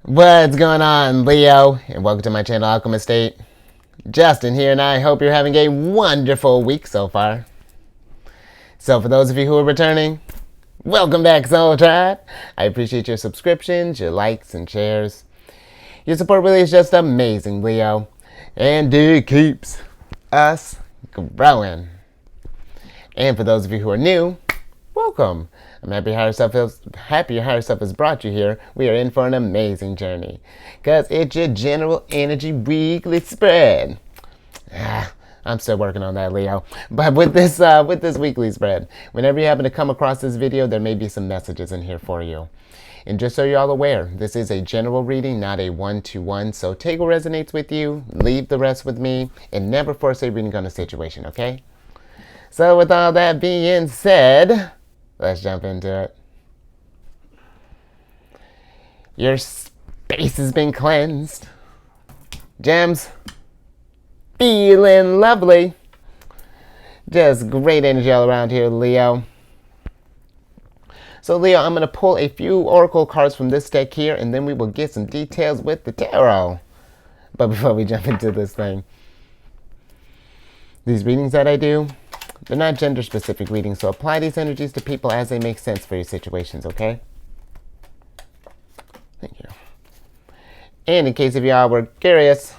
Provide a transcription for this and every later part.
What's going on, Leo? And welcome to my channel, Alchemist. Justin here, and I hope you're having a wonderful week so far. So for those of you who are returning, welcome back, Soul Tribe. I appreciate your subscriptions, your likes, and shares. Your support really is just amazing, Leo. And it keeps us growing. And for those of you who are new, welcome. I'm happy your higher self has brought you here. We are in for an amazing journey. Because it's your general energy weekly spread. I'm still working on that, Leo. But with this weekly spread, whenever you happen to come across this video, there may be some messages in here for you. And just so you're all aware, this is a general reading, not a one-to-one. So take what resonates with you, leave the rest with me, and never force a reading on a situation, okay? So with all that being said, let's jump into it. Your space has been cleansed. Gems, feeling lovely. Just great energy all around here, Leo. So Leo, I'm going to pull a few oracle cards from this deck here, and then we will get some details with the tarot. But before we jump into this thing, these readings that I do, they're not gender-specific readings, so apply these energies to people as they make sense for your situations, okay? Thank you. And in case of y'all were curious,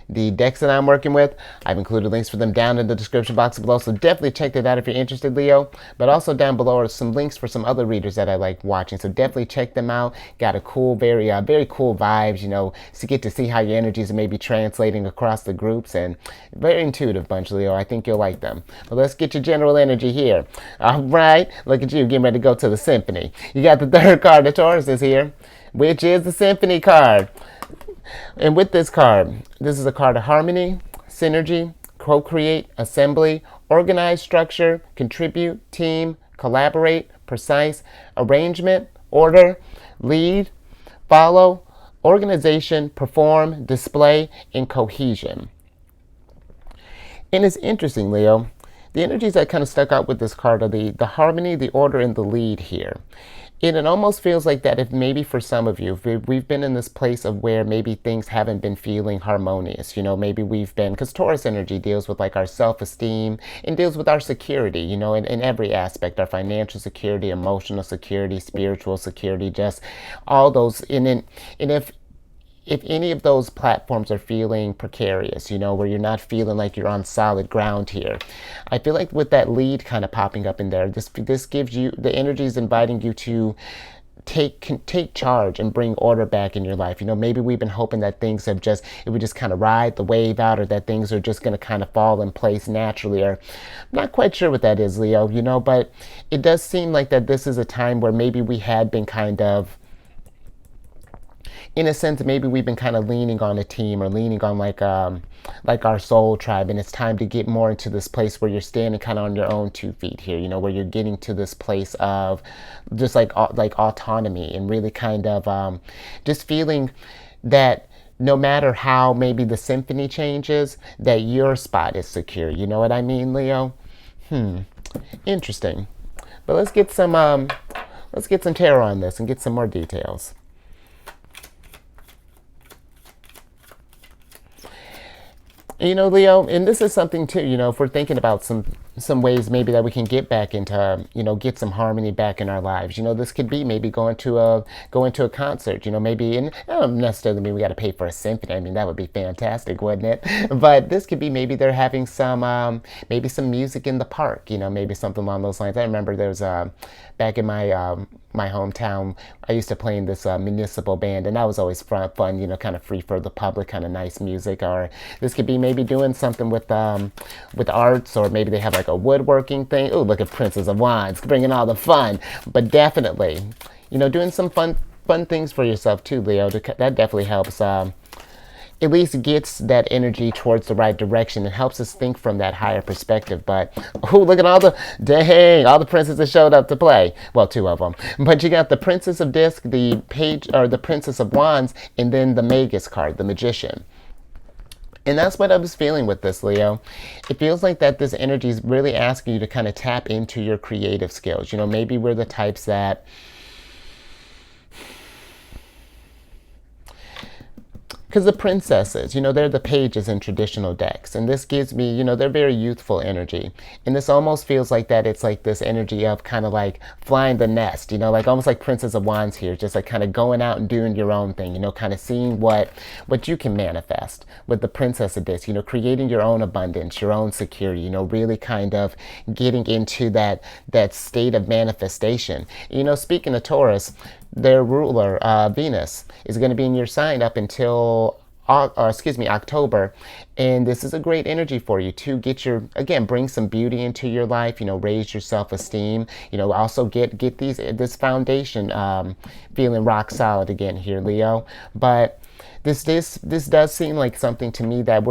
the decks that I'm working with, I've included links for them down in the description box below, so definitely check that out if you're interested, Leo. But also down below are some links for some other readers that I like watching, so definitely check them out. Got a cool, very cool vibes, you know, to get to see how your energies are maybe translating across the groups, and very intuitive bunch, Leo. I think you'll like them. But let's get your general energy here. All right, look at you getting ready to go to the symphony. You got the third card of Taurus is here, which is the symphony card. And with this card, this is a card of harmony, synergy, co-create, assembly, organize, structure, contribute, team, collaborate, precise, arrangement, order, lead, follow, organization, perform, display, and cohesion. And it's interesting, Leo. The energies that kind of stuck out with this card are the harmony, the order, and the lead here. And it almost feels like that if maybe for some of you, we've been in this place of where maybe things haven't been feeling harmonious. You know, maybe we've been, because Taurus energy deals with like our self-esteem and deals with our security, you know, in every aspect, our financial security, emotional security, spiritual security, just all those. And if any of those platforms are feeling precarious, you know, where you're not feeling like you're on solid ground here, I feel like with that lead kind of popping up in there, this gives you, the energy is inviting you to take charge and bring order back in your life. You know, maybe we've been hoping that things have just, it would just kind of ride the wave out, or that things are just going to kind of fall in place naturally, or I'm not quite sure what that is, Leo, you know, but it does seem like that this is a time where maybe we had been kind of, in a sense, maybe we've been kind of leaning on a team, or leaning on like our soul tribe, and it's time to get more into this place where you're standing kind of on your own 2 feet here, you know, where you're getting to this place of just like autonomy, and really kind of just feeling that no matter how maybe the symphony changes, that your spot is secure. You know what I mean, Leo? Interesting. But let's get some tarot on this and get some more details. You know, Leo, and this is something too, you know, if we're thinking about some ways maybe that we can get back into, you know, get some harmony back in our lives. You know, this could be maybe going to a concert, you know, maybe, and I don't necessarily mean we got to pay for a symphony. I mean, that would be fantastic, wouldn't it? But this could be maybe they're having some, maybe some music in the park, you know, maybe something along those lines. I remember there was back in my hometown, I used to play in this municipal band, and that was always fun, you know, kind of free for the public, kind of nice music. Or this could be maybe doing something with arts, or maybe they have like a woodworking thing. Oh, look at Princess of Wands, bringing all the fun. But definitely, you know, doing some fun things for yourself too, Leo. That definitely helps. At least gets that energy towards the right direction. It helps us think from that higher perspective. But oh, look at all the princesses showed up to play. Well, 2 of them. But you got the Princess of Disc, the Page, or the Princess of Wands, and then the Magus card, the Magician. And that's what I was feeling with this, Leo. It feels like that this energy is really asking you to kind of tap into your creative skills. You know, maybe we're the types that because the princesses, they're the pages in traditional decks. And this gives me, they're very youthful energy. And this almost feels like that it's like this energy of kind of like flying the nest, like almost like Princess of Wands here, just like kind of going out and doing your own thing, kind of seeing what you can manifest with the Princess of this, creating your own abundance, your own security, really kind of getting into that state of manifestation. Speaking of Taurus, their ruler, Venus, is going to be in your sign up until October. And this is a great energy for you to get bring some beauty into your life, raise your self-esteem, also get this foundation feeling rock solid again here, Leo. But this does seem like something to me that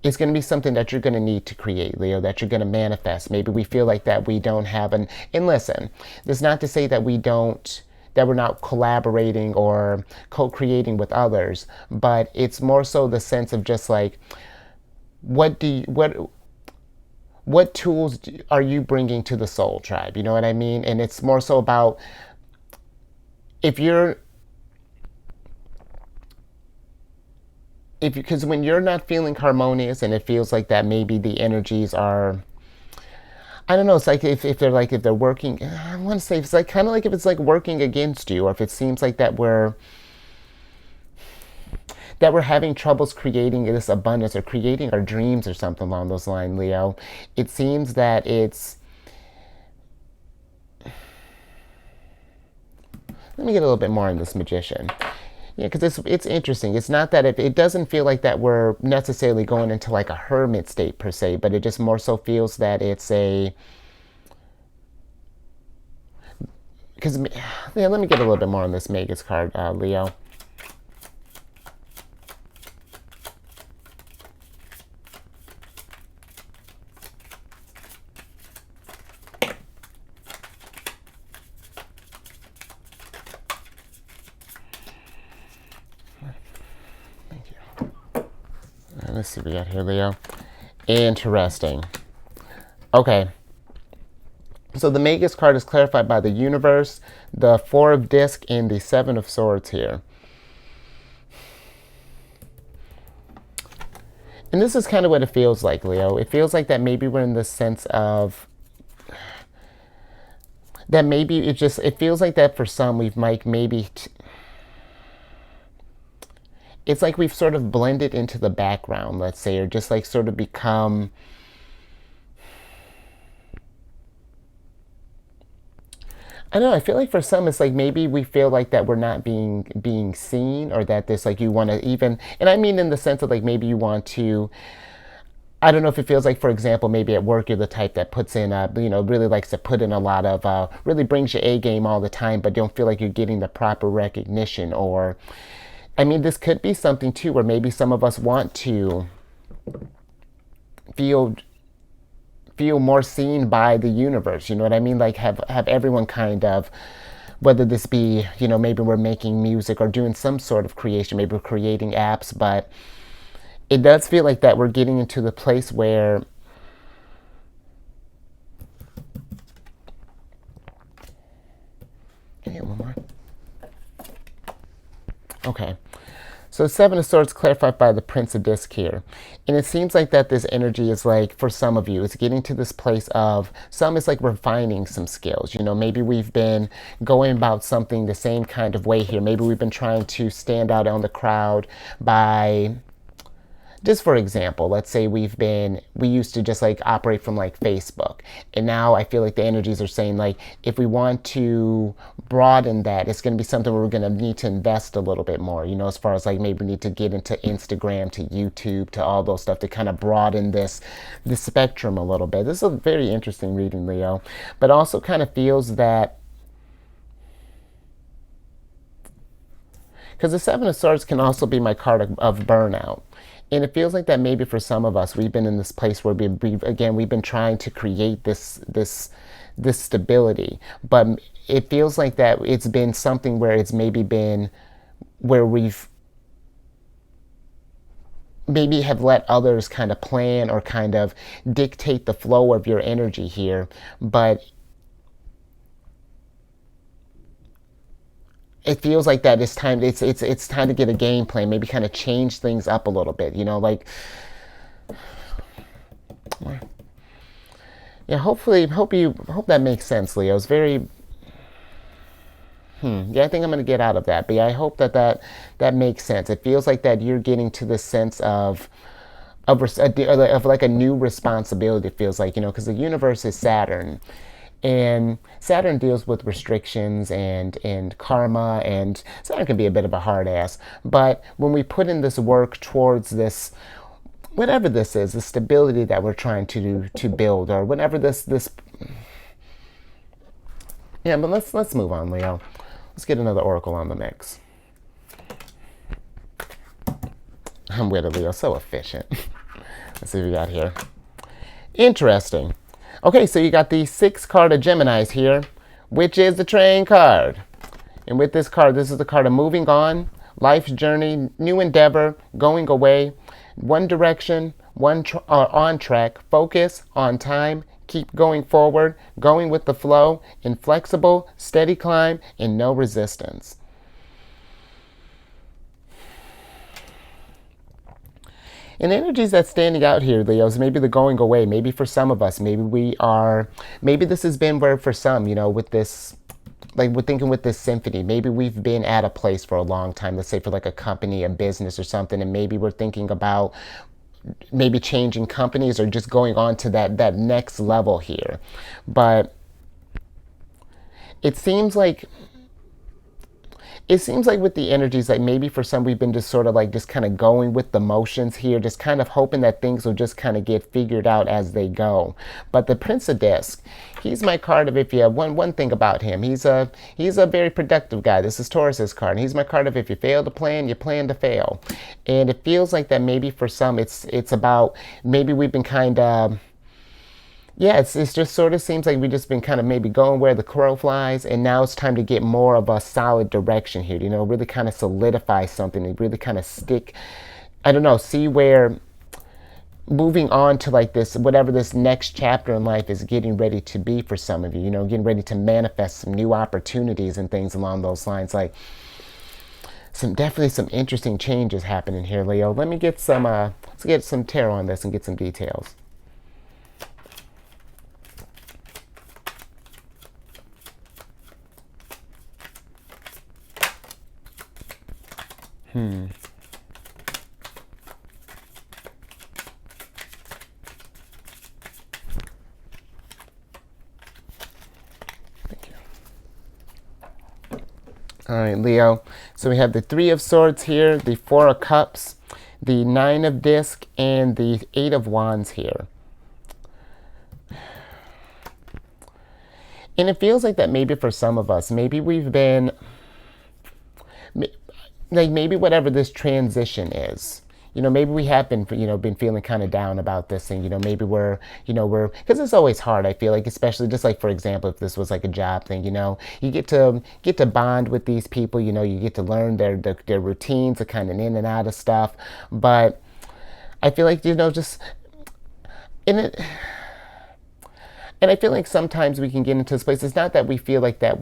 it's going to be something that you're going to need to create, Leo, that you're going to manifest. Maybe we feel like that we don't have and listen, this is not to say that that we're not collaborating or co-creating with others, but it's more so the sense of just like, what tools are you bringing to the soul tribe? You know what I mean? And it's more so about because when you're not feeling harmonious and it feels like that maybe the energies are, I don't know, it's like if they're working, I want to say it's like kind of like if it's like working against you, or if it seems like that we're having troubles creating this abundance or creating our dreams or something along those lines, Leo. It seems that let me get a little bit more on this Magician. Yeah, because it's interesting. It's not that it doesn't feel like that we're necessarily going into like a hermit state per se, but it just more so feels that it's because yeah, let me get a little bit more on this Magus card, Leo. Let's see what we got here, Leo. Interesting. Okay. So the Magus card is clarified by the universe, the Four of Discs, and the Seven of Swords here. And this is kind of what it feels like, Leo. It feels like that maybe we're in the sense of that maybe it feels like that for some we've it's like we've sort of blended into the background, let's say, or just like sort of become, I don't know, I feel like for some it's like maybe we feel like that we're not being seen, or that this like you want to even, and I mean in the sense of like maybe you want to, I don't know if it feels like, for example, maybe at work you're the type that puts in, really likes to put in a lot of, really brings your A game all the time, but don't feel like you're getting the proper recognition. Or, I mean, this could be something too, where maybe some of us want to feel more seen by the universe. You know what I mean? Like have everyone kind of, whether this be, maybe we're making music or doing some sort of creation, maybe we're creating apps, but it does feel like that we're getting into the place where can I get one more? Okay. So Seven of Swords clarified by the Prince of Disc here. And it seems like that this energy is like, for some of you, it's getting to this place of, some is like refining some skills. Maybe we've been going about something the same kind of way here. Maybe we've been trying to stand out on the crowd by, just for example, let's say we used to just like operate from like Facebook. And now I feel like the energies are saying like, if we want to broaden that, it's going to be something where we're going to need to invest a little bit more, as far as like maybe we need to get into Instagram, to YouTube, to all those stuff to kind of broaden this spectrum a little bit. This is a very interesting reading, Leo, but also kind of feels that, because the Seven of Swords can also be my card of burnout. And it feels like that maybe for some of us, we've been in this place where we've been trying to create this stability. But it feels like that it's been something where it's maybe been where we've maybe have let others kind of plan or kind of dictate the flow of your energy here. But it feels like that it's time. It's time to get a game plan. Maybe kind of change things up a little bit. You know, like yeah. Hopefully, hope that makes sense, Leo. It's very yeah. I think I'm gonna get out of that, but yeah, I hope that makes sense. It feels like that you're getting to the sense of like a new responsibility. It feels like, you know, because the universe is Saturn, and Saturn deals with restrictions and karma, and Saturn can be a bit of a hard ass. But when we put in this work towards this, whatever this is, the stability that we're trying to build, or whatever this yeah. But let's move on, Leo. Let's get another oracle on the mix. I'm with it, Leo. So efficient. Let's see what we got here. Interesting. Okay, so you got the 6 card of Geminis here, which is the train card. And with this card, this is the card of moving on, life's journey, new endeavor, going away, one direction, on track, focus, on time, keep going forward, going with the flow, inflexible, steady climb, and no resistance. And energies that's standing out here, Leo, is maybe the going away. Maybe for some of us, maybe this has been where for some, you know, with this, like we're thinking with this symphony, maybe we've been at a place for a long time, let's say for like a company, a business or something, and maybe we're thinking about maybe changing companies or just going on to that next level here. But it seems like with the energies, like maybe for some we've been just sort of like just kind of going with the motions here, just kind of hoping that things will just kind of get figured out as they go. But the Prince of Disc, he's my card of, if you have one thing about him, he's a very productive guy. This is Taurus's card, and he's my card of, if you fail to plan, you plan to fail. And it feels like that maybe for some it's about, maybe we've been kind of, yeah, it's just sort of seems like we've just been kind of maybe going where the crow flies, and now it's time to get more of a solid direction here, you know, really kind of solidify something and really kind of stick, I don't know, see where moving on to like this, whatever this next chapter in life is getting ready to be for some of you, you know, getting ready to manifest some new opportunities and things along those lines. Like definitely some interesting changes happening here, Leo. Let me get some, let's get some tarot on this and get some details. Thank you. All right, Leo. So we have the 3 of Swords here, the 4 of Cups, the 9 of Disc, and the 8 of Wands here. And it feels like that maybe for some of us, maybe we've been, like maybe whatever this transition is, you know, maybe we have been, you know, been feeling kind of down about this thing, you know, maybe we're, because it's always hard, I feel like, especially just like, for example, if this was like a job thing, you know, you get to bond with these people, you know, you get to learn their routines, are kind of in and out of stuff, but I feel like, you know, just in it. And I feel like sometimes we can get into this place. It's not that we feel like that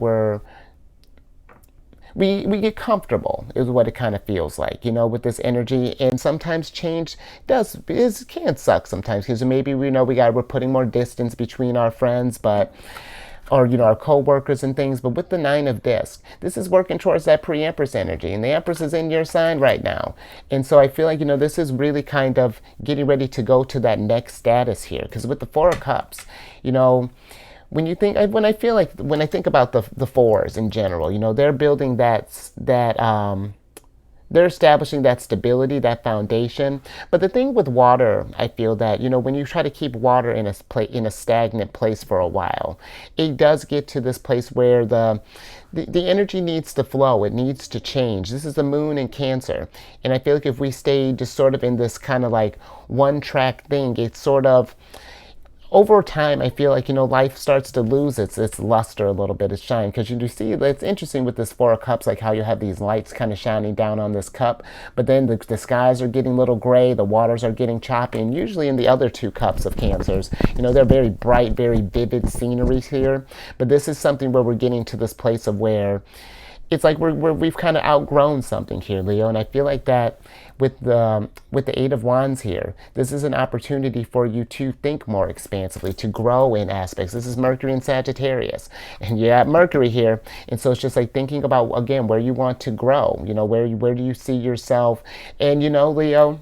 we get comfortable is what it kind of feels like, you know, with this energy. And sometimes change can suck sometimes, because maybe we're putting more distance between our friends, or, you know, our co-workers and things. But with the 9 of Disc, this is working towards that pre-Empress energy, and the Empress is in your sign right now. And so I feel like, you know, this is really kind of getting ready to go to that next status here, because with the 4 of Cups, you know, when I think about the 4s in general, you know, they're building they're establishing that stability, that foundation. But the thing with water, I feel that, you know, when you try to keep water in a stagnant place for a while, it does get to this place where the energy needs to flow. It needs to change. This is the moon in Cancer. And I feel like if we stay just sort of in this kind of like one track thing, it's sort of, over time, I feel like, you know, life starts to lose its luster a little bit, its shine. Because you do see, it's interesting with this 4 of Cups, like how you have these lights kind of shining down on this cup, but then the skies are getting a little gray, the waters are getting choppy, and usually in the other 2 cups of Cancers, you know, they're very bright, very vivid sceneries here. But this is something where we're getting to this place of where it's like we've kind of outgrown something here, Leo. And I feel like that with the Eight of Wands here, this is an opportunity for you to think more expansively, to grow in aspects. This is Mercury in Sagittarius, and you have Mercury here, and so it's just like thinking about again where you want to grow. You know, where do you see yourself, and you know, Leo.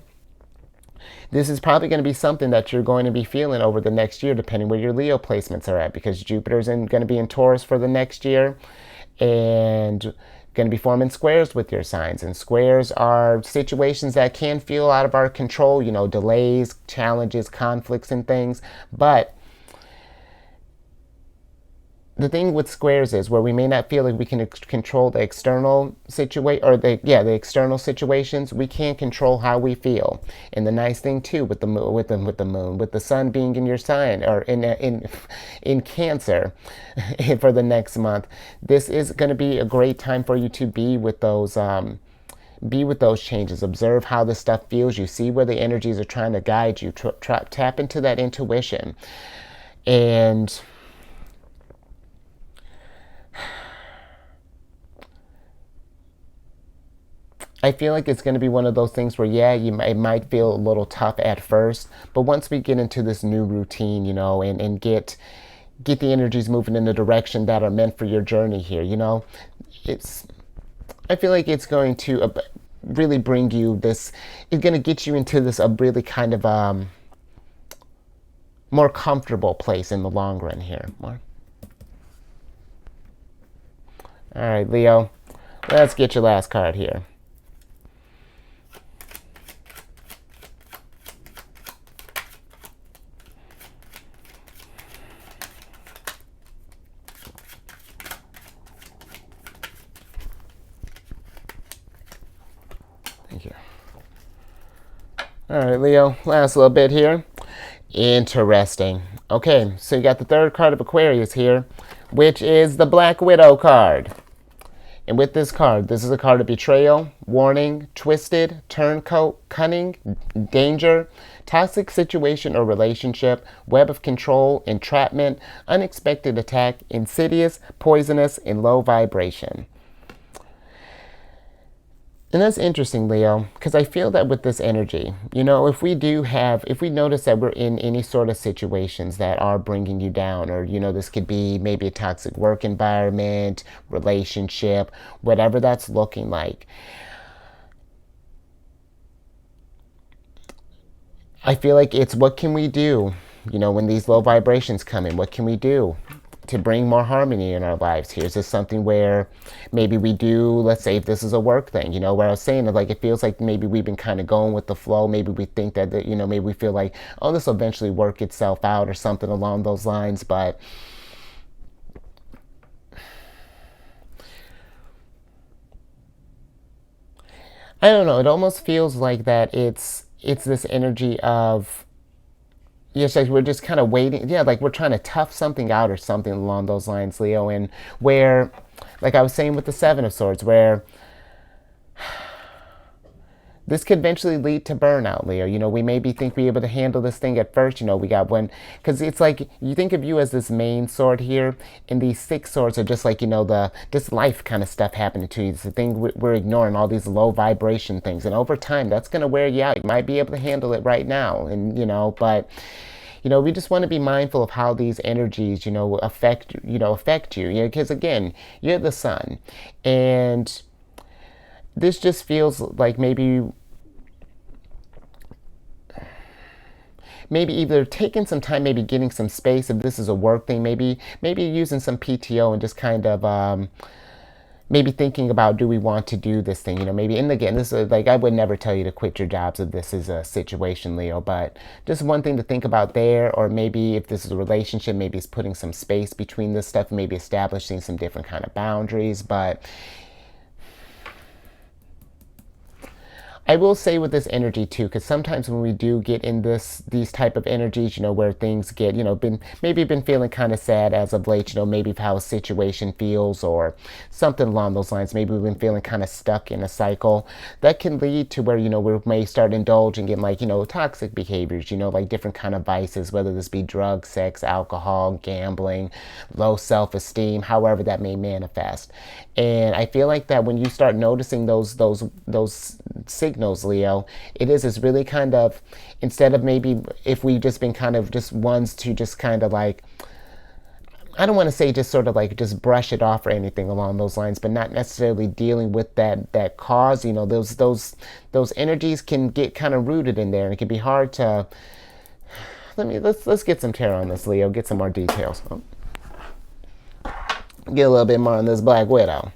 This is probably going to be something that you're going to be feeling over the next year, depending where your Leo placements are at, because Jupiter's going to be in Taurus for the next year, and going to be forming squares with your signs. And squares are situations that can feel out of our control, you know, delays, challenges, conflicts, and things. But the thing with squares is where we may not feel like we can control the external situation, or the external situations. We can't control how we feel. And the nice thing too with the moon, with the sun being in your sign, or in Cancer for the next month, this is going to be a great time for you to be with those changes. Observe how this stuff feels. You see where the energies are trying to guide you. Tap into that intuition. And I feel like it's going to be one of those things where, yeah, it might feel a little tough at first, but once we get into this new routine, you know, and get the energies moving in the direction that are meant for your journey here, you know, I feel like it's going to really bring you this, it's going to get you into this, a really kind of more comfortable place in the long run here. More. All right, Leo, let's get your last card here. Thank you. All right, Leo, last little bit here. Interesting. Okay, so you got the third card of Aquarius here, which is the Black Widow card. And with this card, this is a card of betrayal, warning, twisted, turncoat, cunning, danger, toxic situation or relationship, web of control, entrapment, unexpected attack, insidious, poisonous, and low vibration. And that's interesting, Leo, because I feel that with this energy, you know, if we notice that we're in any sort of situations that are bringing you down, or, you know, this could be maybe a toxic work environment, relationship, whatever that's looking like. I feel like it's what can we do, you know, when these low vibrations come in, what can we do to bring more harmony in our lives here? Is this something where maybe we do, let's say if this is a work thing, you know, where I was saying that, like, it feels like maybe we've been kind of going with the flow. Maybe we think that, you know, maybe we feel like, oh, this will eventually work itself out or something along those lines. But I don't know. It almost feels like that it's this energy of, yes, like we're just kind of waiting. Yeah, like we're trying to tough something out or something along those lines, Leo. And where, like I was saying with the Seven of Swords, where this could eventually lead to burnout, Leo. You know, we maybe think we're able to handle this thing at first. You know, we got one, because it's like you think of you as this main sword here, and these six swords are just like, you know, this life kind of stuff happening to you. It's the thing we're ignoring, all these low vibration things, and over time, that's going to wear you out. You might be able to handle it right now, and you know, but you know, we just want to be mindful of how these energies, you know, affect you. You know, because again, you're the sun, and this just feels like maybe either taking some time, maybe getting some space if this is a work thing, maybe using some PTO and just kind of maybe thinking about, do we want to do this thing, you know, maybe. And again, this is like, I would never tell you to quit your jobs if this is a situation, Leo, but just one thing to think about there. Or maybe if this is a relationship, maybe it's putting some space between this stuff, maybe establishing some different kind of boundaries. But I will say with this energy too, because sometimes when we do get in these type of energies, you know, where things get, you know, been feeling kind of sad as of late, you know, maybe how a situation feels or something along those lines. Maybe we've been feeling kind of stuck in a cycle that can lead to where, you know, we may start indulging in like, you know, toxic behaviors, you know, like different kind of vices, whether this be drugs, sex, alcohol, gambling, low self-esteem, however that may manifest. And I feel like that when you start noticing those signals, Leo, it's really kind of, instead of maybe if we've just been kind of just ones to just kind of like, I don't want to say just sort of like just brush it off or anything along those lines, but not necessarily dealing with that cause, you know, those energies can get kind of rooted in there, and it can be hard to, let's get some tarot on this, Leo, get some more details. Get a little bit more on this Black Widow.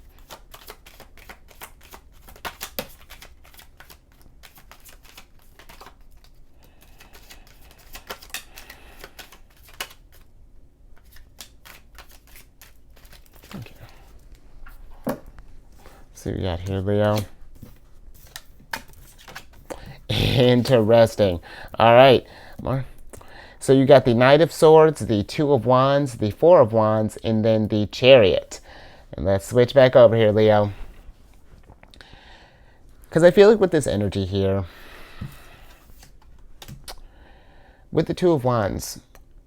See what we got here, Leo. Interesting. All right. So you got the Knight of Swords, the Two of Wands, the Four of Wands, and then the Chariot. And let's switch back over here, Leo. Because I feel like with this energy here, with the Two of Wands,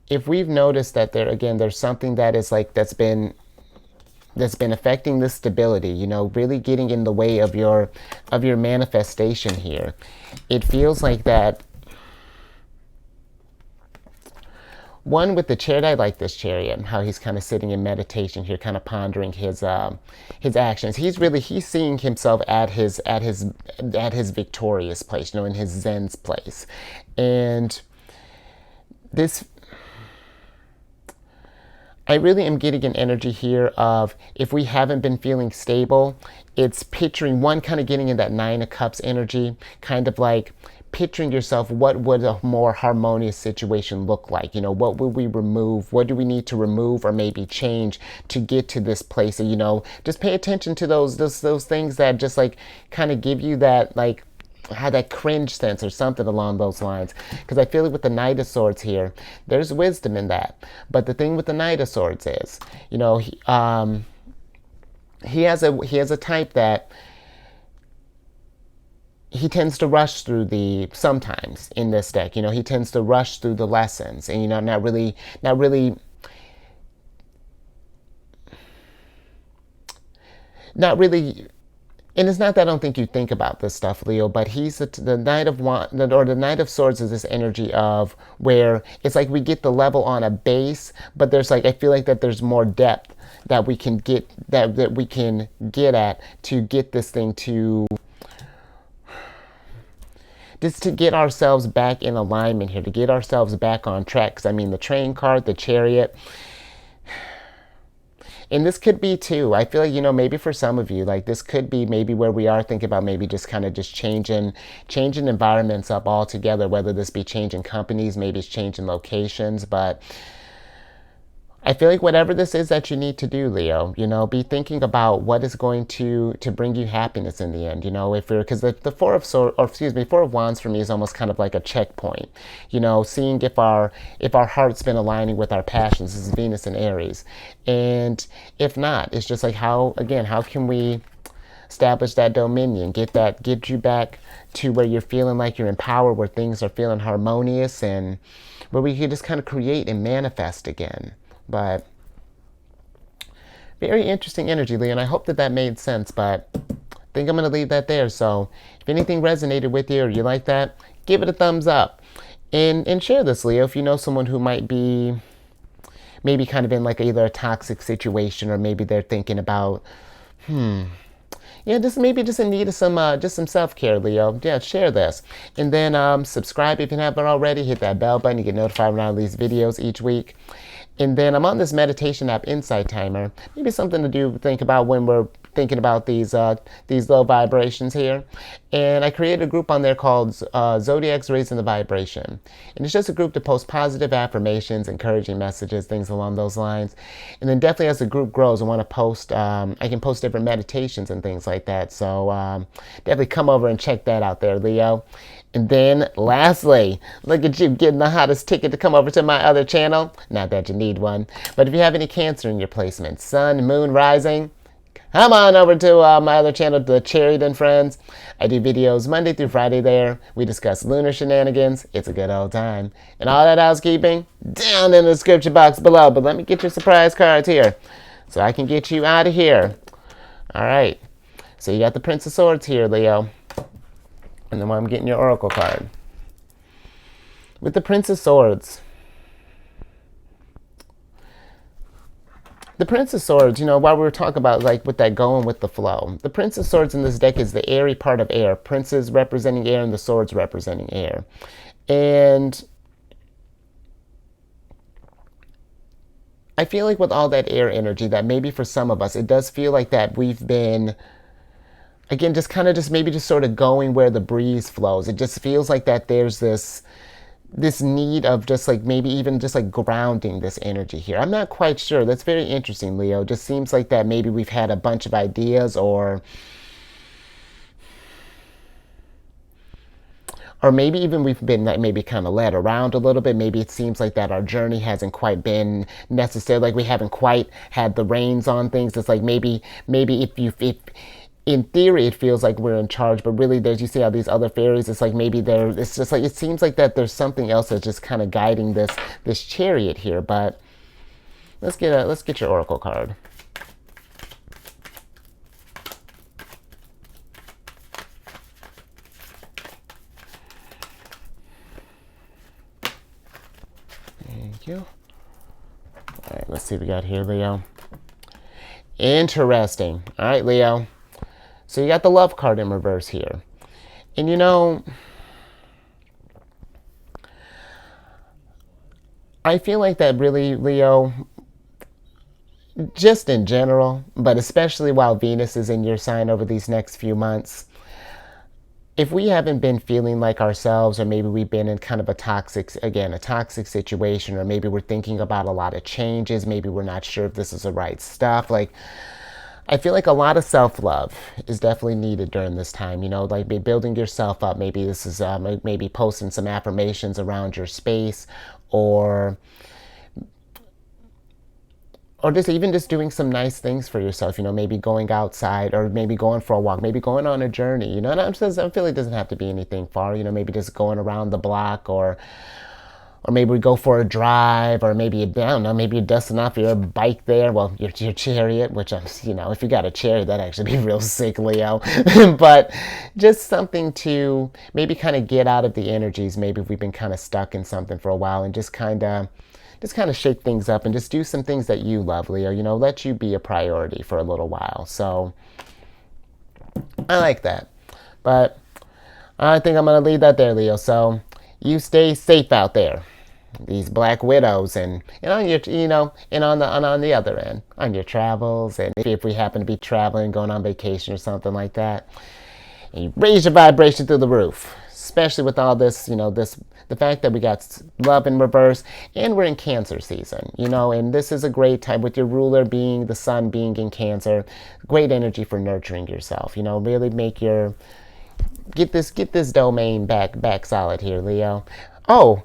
if we've noticed that there's something that is like that's been affecting the stability, you know, really getting in the way of your manifestation here. It feels like that. One, with the Chariot, I like this Chariot, how he's kind of sitting in meditation here, kind of pondering his actions. He's seeing himself at his victorious place, you know, in his Zen's place. And this, I really am getting an energy here of, if we haven't been feeling stable, it's picturing, one, kind of getting in that Nine of Cups energy, kind of like picturing yourself, what would a more harmonious situation look like? You know, what would we remove? What do we need to remove or maybe change to get to this place? And, you know, just pay attention to those things that just like kind of give you that, like, had that cringe sense or something along those lines. Because I feel like with the Knight of Swords here, there's wisdom in that. But the thing with the Knight of Swords is, you know, he has a type that he tends to rush through sometimes in this deck, you know, he tends to rush through the lessons and, you know, not really, and it's not that I don't think you think about this stuff, Leo, but he's the Knight of Wands, or the Knight of Swords is this energy of where it's like we get the level on a base, but there's like, I feel like that there's more depth that we can get, that we can get at to get this thing to, just to get ourselves back in alignment here, to get ourselves back on track. Because I mean, the Train card, the Chariot, and this could be too, I feel like, you know, maybe for some of you, like this could be maybe where we are thinking about maybe just kind of just changing environments up altogether, whether this be changing companies, maybe it's changing locations. But I feel like whatever this is that you need to do, Leo, you know, be thinking about what is going to bring you happiness in the end, you know, because the Four of Wands for me is almost kind of like a checkpoint, you know, seeing if our heart's been aligning with our passions. This is Venus and Aries. And if not, it's just like how can we establish that dominion, get you back to where you're feeling like you're in power, where things are feeling harmonious, and where we can just kind of create and manifest again. But very interesting energy, Leo, and I hope that made sense, but I think I'm going to leave that there. So if anything resonated with you or you like that, give it a thumbs up. And share this, Leo, if you know someone who might be maybe kind of in like either a toxic situation, or maybe they're thinking about, yeah, just in need of some self-care, Leo. Yeah, share this. And then subscribe if you haven't already. Hit that bell button. You get notified when I release videos each week. And then I'm on this meditation app, Insight Timer. Maybe something to think about when we're thinking about these low vibrations here. And I created a group on there called Zodiacs Raising the Vibration. And it's just a group to post positive affirmations, encouraging messages, things along those lines. And then definitely as the group grows, I want to post, I can post different meditations and things like that. So definitely come over and check that out there, Leo. And then lastly, look at you getting the hottest ticket to come over to my other channel. Not that you need one, but if you have any Cancer in your placement, Sun, Moon, Rising, come on over to my other channel, The Chariot and Friends. I do videos Monday through Friday there. We discuss lunar shenanigans. It's a good old time. And all that housekeeping down in the description box below. But let me get your surprise cards here so I can get you out of here. All right. So you got the Prince of Swords here, Leo. And then I'm getting your Oracle card. With the Prince of Swords. The Prince of Swords, you know, while we were talking about, like, with that going with the flow, the Prince of Swords in this deck is the airy part of air. Princes representing air and the swords representing air. And I feel like with all that air energy, that maybe for some of us, it does feel like that we've been, again, just kind of just maybe just sort of going where the breeze flows. It just feels like that there's this need of just like maybe even just like grounding this energy here. I'm not quite sure. That's very interesting, Leo. Just seems like that maybe we've had a bunch of ideas or maybe even we've been like maybe kind of led around a little bit. Maybe it seems like that our journey hasn't quite been necessary. Like we haven't quite had the reins on things. It's like maybe if in theory, it feels like we're in charge, but really, there's, you see how these other fairies, it's like maybe it's just like, it seems like that there's something else that's just kind of guiding this chariot here. But let's get your Oracle card. Thank you. All right, let's see what we got here, Leo. Interesting. All right, Leo. So you got the Love card in reverse here. And you know, I feel like that really, Leo, just in general, but especially while Venus is in your sign over these next few months, if we haven't been feeling like ourselves, or maybe we've been in kind of a toxic situation, or maybe we're thinking about a lot of changes, maybe we're not sure if this is the right stuff, like, I feel like a lot of self-love is definitely needed during this time, you know, like building yourself up. Maybe this is maybe posting some affirmations around your space, or just even just doing some nice things for yourself, you know, maybe going outside, or maybe going for a walk, maybe going on a journey, you know. And I feel like it doesn't have to be anything far, you know, maybe just going around the block, or maybe we go for a drive, or maybe, I don't know, maybe you're dusting off your bike there, well, your chariot, which, you know, if you got a chariot, that'd actually be real sick, Leo. But just something to maybe kind of get out of the energies, maybe we've been kind of stuck in something for a while, and just kind of shake things up and just do some things that you love, Leo, you know, let you be a priority for a little while. So I like that. But I think I'm going to leave that there, Leo. So you stay safe out there, these black widows, and on your, you know, and on the other end, on your travels, and if we happen to be traveling, going on vacation or something like that, and you raise your vibration through the roof, especially with all this, you know, the fact that we got love in reverse, and we're in Cancer season, you know, and this is a great time with your ruler being the sun being in Cancer, great energy for nurturing yourself, you know, really make your, get this domain back solid here, Leo. Oh,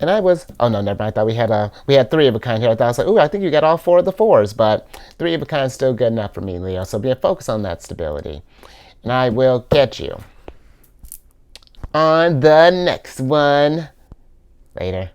and oh no, never mind. I thought we had three of a kind here. I thought, I was like, ooh, I think you got all four of the fours, but three of a kind is still good enough for me, Leo. So focus on that stability. And I will catch you on the next one. Later.